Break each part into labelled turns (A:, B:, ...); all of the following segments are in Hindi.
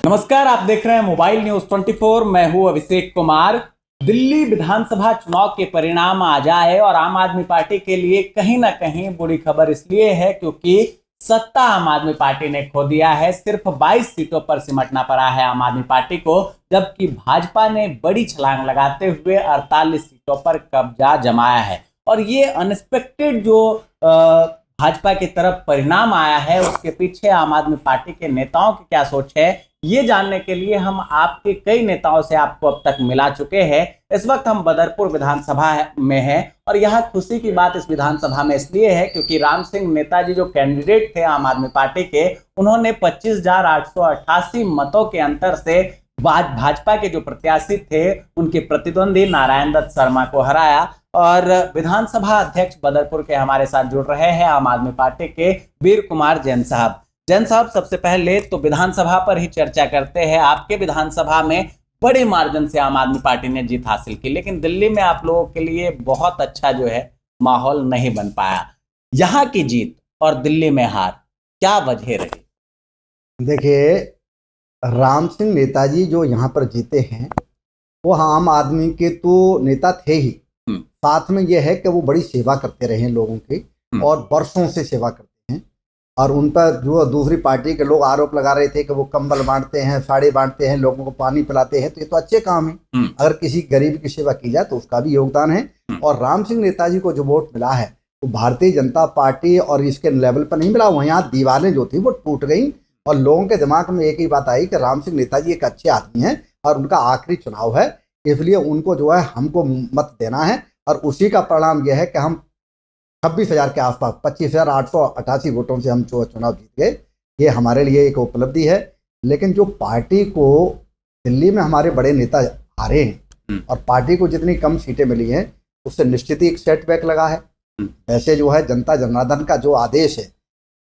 A: नमस्कार, आप देख रहे हैं मोबाइल न्यूज 24। मैं हूं अभिषेक कुमार। दिल्ली विधानसभा चुनाव के परिणाम आ जाए और आम आदमी पार्टी के लिए कहीं ना कहीं बुरी खबर इसलिए है क्योंकि सत्ता आम आदमी पार्टी ने खो दिया है। सिर्फ 22 सीटों पर सिमटना पड़ा है आम आदमी पार्टी को, जबकि भाजपा ने बड़ी छलांग लगाते हुए 48 सीटों पर कब्जा जमाया है। और ये अनएक्सपेक्टेड जो भाजपा की तरफ परिणाम आया है, उसके पीछे आम आदमी पार्टी के नेताओं की क्या सोच है, ये जानने के लिए हम आपके कई नेताओं से आपको अब तक मिला चुके हैं। इस वक्त हम बदरपुर विधानसभा में हैं और यहाँ खुशी की बात इस विधानसभा में इसलिए है क्योंकि राम सिंह नेताजी जो कैंडिडेट थे आम आदमी पार्टी के, उन्होंने 25,888 मतों के अंतर से भाजपा के जो प्रत्याशी थे उनके प्रतिद्वंदी नारायण दत्त शर्मा को हराया। और विधानसभा अध्यक्ष बदरपुर के हमारे साथ जुड़ रहे हैं आम आदमी पार्टी के वीर कुमार जैन साहब। जैन साहब, सबसे पहले तो विधानसभा पर ही चर्चा करते हैं। आपके विधानसभा में बड़े मार्जिन से आम आदमी पार्टी ने जीत हासिल की, लेकिन दिल्ली में आप लोगों के लिए बहुत अच्छा जो है माहौल नहीं बन पाया। यहाँ की जीत और दिल्ली में हार, क्या वजह रही?
B: देखिए, राम सिंह नेताजी जो यहाँ पर जीते हैं वो आम आदमी के तो नेता थे ही, साथ में यह है कि वो बड़ी सेवा करते रहे हैं लोगों की और वर्षों से सेवा करते हैं। और उन पर जो दूसरी पार्टी के लोग आरोप लगा रहे थे कि वो कंबल बांटते हैं, साड़ी बांटते हैं, लोगों को पानी पिलाते हैं, तो ये तो अच्छे काम है। अगर किसी गरीब की सेवा की जाए तो उसका भी योगदान है। और राम सिंह नेताजी को जो वोट मिला है वो भारतीय जनता पार्टी और इसके लेवल पर नहीं मिला। वहाँ दीवारें जो थी वो टूट गई और लोगों के दिमाग में एक ही बात आई कि राम सिंह नेताजी एक अच्छे आदमी हैं और उनका आखिरी चुनाव है, इसलिए उनको जो है हमको मत देना है। और उसी का परिणाम यह है कि हम 26,000 के आसपास 25,888 वोटों से हम जो चुनाव जीत गए। ये हमारे लिए एक उपलब्धि है। लेकिन जो पार्टी को दिल्ली में हमारे बड़े नेता हारे हैं और पार्टी को जितनी कम सीटें मिली हैं उससे निश्चित ही एक सेटबैक लगा है। ऐसे जो है जनता जनार्दन का जो आदेश है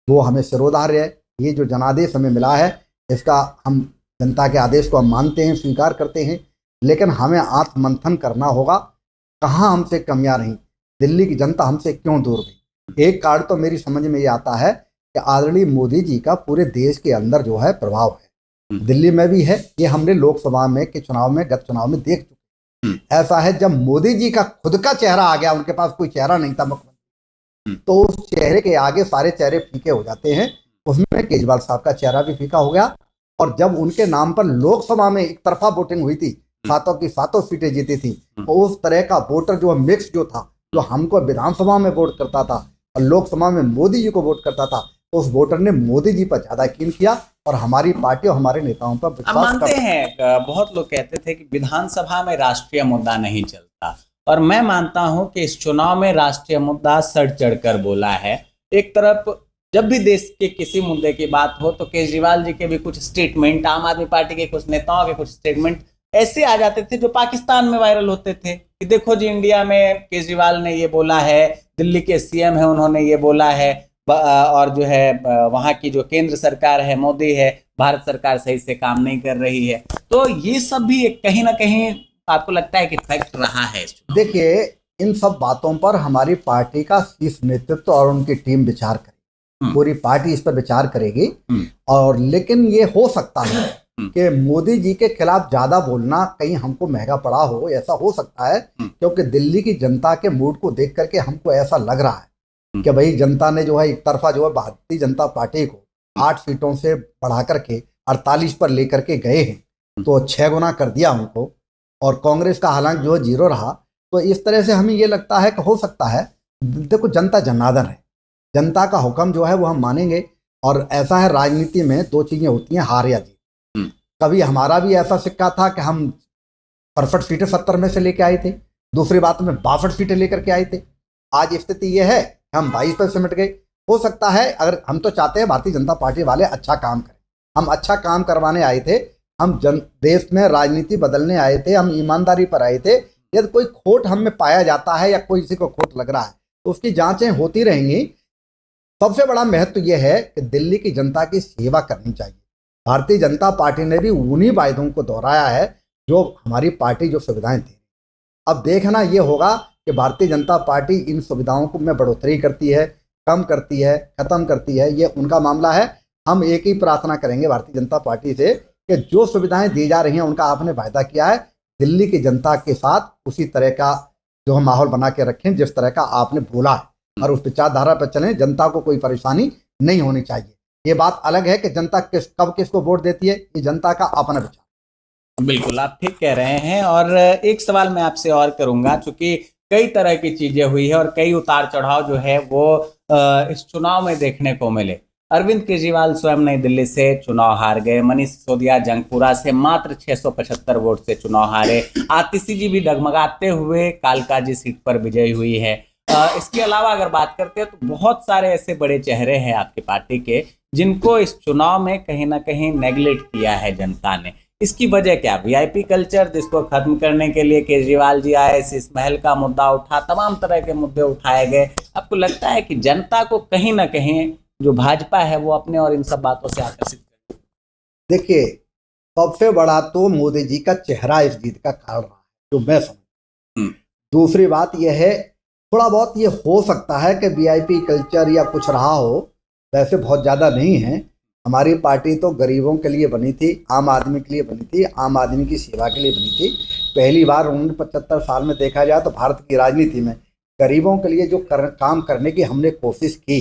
B: वो हमें सिरोधार्य है। ये जो जनादेश हमें मिला है इसका हम जनता के आदेश को हम मानते हैं, स्वीकार करते हैं, लेकिन हमें आत्ममंथन करना होगा कहाँ हमसे कमियां रहीं, दिल्ली की जनता हमसे क्यों दूर गई। एक कारण तो मेरी समझ में ये आता है कि आदरणीय मोदी जी का पूरे देश के अंदर जो है प्रभाव है, दिल्ली में भी है। ये हमने लोकसभा में के चुनाव में, गत चुनाव में देख चुके। ऐसा है जब मोदी जी का खुद का चेहरा आ गया, उनके पास कोई चेहरा नहीं था मुख्यमंत्री, तो उस चेहरे के आगे सारे चेहरे फीके हो जाते हैं। उसमें केजरीवाल साहब का चेहरा भी फीका हो गया। और जब उनके नाम पर लोकसभा में एक तरफा वोटिंग हुई थी, सातों की सातों सीटें जीती थी, तो उस तरह का वोटर जो मिक्स जो था, जो हमको विधानसभा में वोट करता था और लोकसभा में मोदी जी को वोट करता था, उस वोटर ने मोदी जी पर ज्यादा यकीन किया और हमारी पार्टी और हमारे नेताओं पर विश्वास
A: मानते हैं। बहुत लोग कहते थे कि विधानसभा में राष्ट्रीय मुद्दा नहीं चलता, और मैं मानता हूं कि इस चुनाव में राष्ट्रीय मुद्दा सड़ चढ़कर बोला है। एक तरफ जब भी देश के किसी मुद्दे की बात हो तो केजरीवाल जी के भी कुछ स्टेटमेंट, आम आदमी पार्टी के कुछ नेताओं के कुछ स्टेटमेंट ऐसे आ जाते थे जो पाकिस्तान में वायरल होते थे कि देखो जी, इंडिया में केजरीवाल ने ये बोला है, दिल्ली के सीएम है उन्होंने ये बोला है, और जो है वहाँ की जो केंद्र सरकार है, मोदी है, भारत सरकार सही से काम नहीं कर रही है। तो ये सब भी कहीं ना कहीं आपको लगता है कि फैक्ट रहा है?
B: देखिए, इन सब बातों पर हमारी पार्टी का शीर्ष नेतृत्व और उनकी टीम विचार करेगी, पूरी पार्टी इस पर विचार करेगी। और लेकिन ये हो सकता है कि मोदी जी के खिलाफ ज्यादा बोलना कहीं हमको महंगा पड़ा हो, ऐसा हो सकता है, क्योंकि दिल्ली की जनता के मूड को देख करके हमको ऐसा लग रहा है कि भाई जनता ने जो है एक तरफा जो है भारतीय जनता पार्टी को 8 सीटों से बढ़ा करके 48 पर लेकर के गए हैं, तो 6 गुना कर दिया उनको। और कांग्रेस का हालांकि जो है 0 रहा। तो इस तरह से हमें ये लगता है कि हो सकता है, देखो जनता जनार्दन है, जनता का हुक्म जो है वो हम मानेंगे। और ऐसा है, राजनीति में 2 चीजें होती हैं, हार या जीत। कभी हमारा भी ऐसा सिक्का था कि हम 65 सीटें 70 में से लेके आए थे, दूसरी बात में 62 सीटें लेकर के आए थे। आज स्थिति यह है हम 22 पर सिमट गए। हो सकता है, अगर हम तो चाहते हैं भारतीय जनता पार्टी वाले अच्छा काम करें, हम अच्छा काम करवाने आए थे, हम देश में राजनीति बदलने आए थे, हम ईमानदारी पर आए थे। यदि कोई खोट हम में पाया जाता है या कोई किसी को खोट लग रहा है तो उसकी जांचें होती रहेंगी। सबसे बड़ा महत्व यह है कि दिल्ली की जनता की सेवा करनी चाहिए। भारतीय जनता पार्टी ने भी उन्हीं वायदों को दोहराया है जो हमारी पार्टी जो सुविधाएं थी। अब देखना ये होगा कि भारतीय जनता पार्टी इन सुविधाओं को में बढ़ोतरी करती है, कम करती है, खत्म करती है, ये उनका मामला है। हम एक ही प्रार्थना करेंगे भारतीय जनता पार्टी से कि जो सुविधाएं दी जा रही हैं उनका आपने वायदा किया है दिल्ली की जनता के साथ उसी तरह का जो हम माहौल बना के रखें जिस तरह का आपने बोला है, और उस विचारधारा पर चलें। जनता को कोई परेशानी नहीं होनी चाहिए। ये बात अलग है कि जनता कब किसको वोट देती है, ये जनता का अपना विचार।
A: बिल्कुल, आप ठीक कह रहे हैं। और एक सवाल मैं आपसे और करूंगा, चूंकि कई तरह की चीजें हुई है और कई उतार चढ़ाव जो है वो इस चुनाव में देखने को मिले। अरविंद केजरीवाल स्वयं नई दिल्ली से चुनाव हार गए, मनीष सिसोदिया जंगपुरा से मात्र 675 वोट से चुनाव हारे, आतिशी जी भी डगमगाते हुए कालकाजी सीट पर विजयी हुई है। इसके अलावा अगर बात करते हैं तो बहुत सारे ऐसे बड़े चेहरे हैं आपकी पार्टी के जिनको इस चुनाव में कहीं ना कहीं नेगलेक्ट किया है जनता ने। इसकी वजह क्या? वीआईपी कल्चर जिसको खत्म करने के लिए केजरीवाल जी आए, शीश महल का मुद्दा उठा, तमाम तरह के मुद्दे उठाए गए। आपको लगता है कि जनता को कहीं ना कहीं जो भाजपा है वो अपने और इन सब बातों से आकर्षित कर?
B: देखिए, सबसे बड़ा तो मोदी जी का चेहरा इस जीत का कारण रहा है, जो मैं समझ। दूसरी बात यह है, थोड़ा बहुत ये हो सकता है कि वीआईपी कल्चर या कुछ रहा हो, वैसे बहुत ज़्यादा नहीं है। हमारी पार्टी तो गरीबों के लिए बनी थी, आम आदमी के लिए बनी थी, आम आदमी की सेवा के लिए बनी थी। पहली बार 75 साल में देखा जाए तो भारत की राजनीति में गरीबों के लिए जो काम करने की हमने कोशिश की,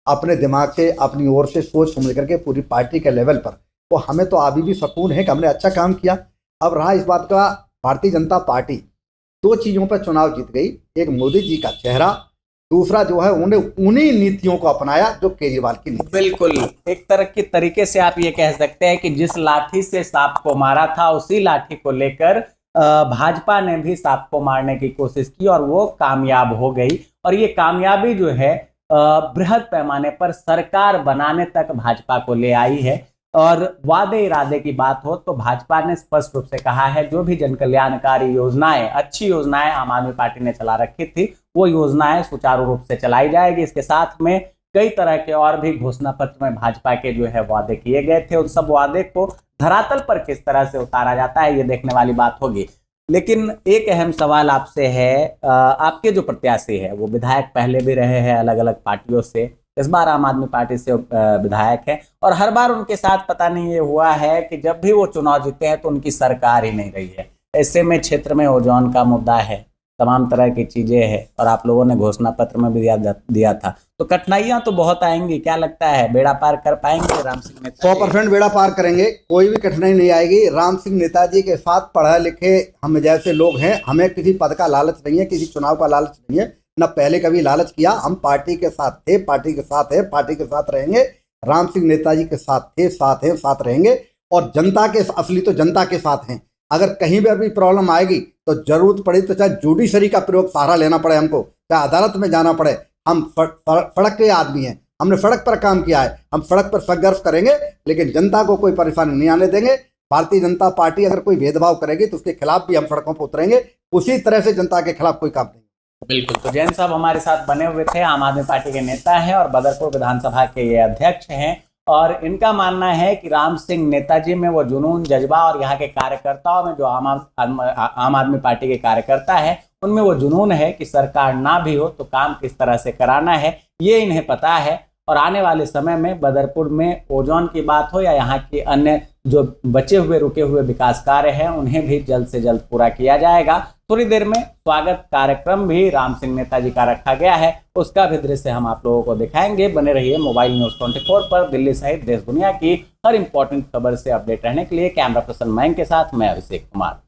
B: अपने दिमाग से, अपनी ओर से सोच समझ करके पूरी पार्टी के लेवल पर, तो हमें तो अभी भी सुकून है कि हमने अच्छा काम किया। अब रहा इस बात का, भारतीय जनता पार्टी 2 चीज़ों पर चुनाव जीत गई, एक मोदी जी का चेहरा, दूसरा जो है उन्हीं नीतियों को अपनाया जो केजरीवाल की नीति।
A: बिल्कुल, एक तरह के तरीके से आप ये कह सकते हैं कि जिस लाठी से सांप को मारा था उसी लाठी को लेकर भाजपा ने भी सांप को मारने की कोशिश की और वो कामयाब हो गई। और ये कामयाबी जो है बृहद पैमाने पर सरकार बनाने तक भाजपा को ले आई है। और वादे इरादे की बात हो तो भाजपा ने स्पष्ट रूप से कहा है जो भी जन कल्याणकारी योजनाएं, अच्छी योजनाएं आम आदमी पार्टी ने चला रखी थी, वो योजनाएं सुचारू रूप से चलाई जाएगी। इसके साथ में कई तरह के और भी घोषणा पत्र में भाजपा के जो है वादे किए गए थे, उन सब वादे को धरातल पर किस तरह से उतारा जाता है ये देखने वाली बात होगी। लेकिन एक अहम सवाल आपसे है, आपके जो प्रत्याशी है वो विधायक पहले भी रहे हैं अलग अलग पार्टियों से, इस बार आम आदमी पार्टी से विधायक है, और हर बार उनके साथ पता नहीं ये हुआ है कि जब भी वो चुनाव जीते हैं तो उनकी सरकार ही नहीं रही है। ऐसे में क्षेत्र में ओजोन का मुद्दा है, तमाम तरह की चीजें हैं, और आप लोगों ने घोषणा पत्र में भी दिया था, तो कठिनाइयां तो बहुत आएंगी। क्या लगता है बेड़ा पार कर पाएंगे राम सिंह नेताजी?
B: 100% बेड़ा पार करेंगे, कोई भी कठिनाई नहीं आएगी। राम सिंह नेताजी के साथ पढ़े लिखे हम जैसे लोग हैं, हमें किसी पद का लालच नहीं है, किसी चुनाव का लालच नहीं है, न पहले कभी लालच किया। हम पार्टी के साथ थे, पार्टी के साथ है, पार्टी के साथ रहेंगे। राम सिंह नेताजी के साथ थे, साथ हैं, साथ रहेंगे, और जनता के असली तो जनता के साथ हैं। अगर कहीं पर भी प्रॉब्लम आएगी तो जरूरत पड़ी तो चाहे जुडिशरी का प्रयोग सहारा लेना पड़े हमको, चाहे अदालत में जाना पड़े, हम सड़क के आदमी हैं, हमने सड़क पर काम किया है, हम सड़क पर संघर्ष करेंगे, लेकिन जनता को कोई परेशानी नहीं आने देंगे। भारतीय जनता पार्टी अगर कोई भेदभाव करेगी तो उसके खिलाफ भी हम सड़कों पर उतरेंगे, उसी तरह से जनता के खिलाफ कोई काम नहीं।
A: बिल्कुल, तो जैन साहब हमारे साथ बने हुए थे, आम आदमी पार्टी के नेता हैं और बदरपुर विधानसभा के ये अध्यक्ष हैं, और इनका मानना है कि राम सिंह नेताजी में वो जुनून, जज्बा, और यहाँ के कार्यकर्ताओं में जो आम आदमी पार्टी के कार्यकर्ता है उनमें वो जुनून है कि सरकार ना भी हो तो काम किस तरह से कराना है ये इन्हें पता है। और आने वाले समय में बदरपुर में ओजोन की बात हो या यहाँ की अन्य जो बचे हुए रुके हुए विकास कार्य हैं उन्हें भी जल्द से जल्द पूरा किया जाएगा। थोड़ी देर में स्वागत कार्यक्रम भी राम सिंह नेताजी का रखा गया है, उसका भी दृश्य हम आप लोगों को दिखाएंगे। बने रहिए मोबाइल न्यूज 24 पर। दिल्ली सहित देश दुनिया की हर इंपॉर्टेंट खबर से अपडेट रहने के लिए कैमरा पर्सन मयंक के साथ मैं अभिषेक कुमार।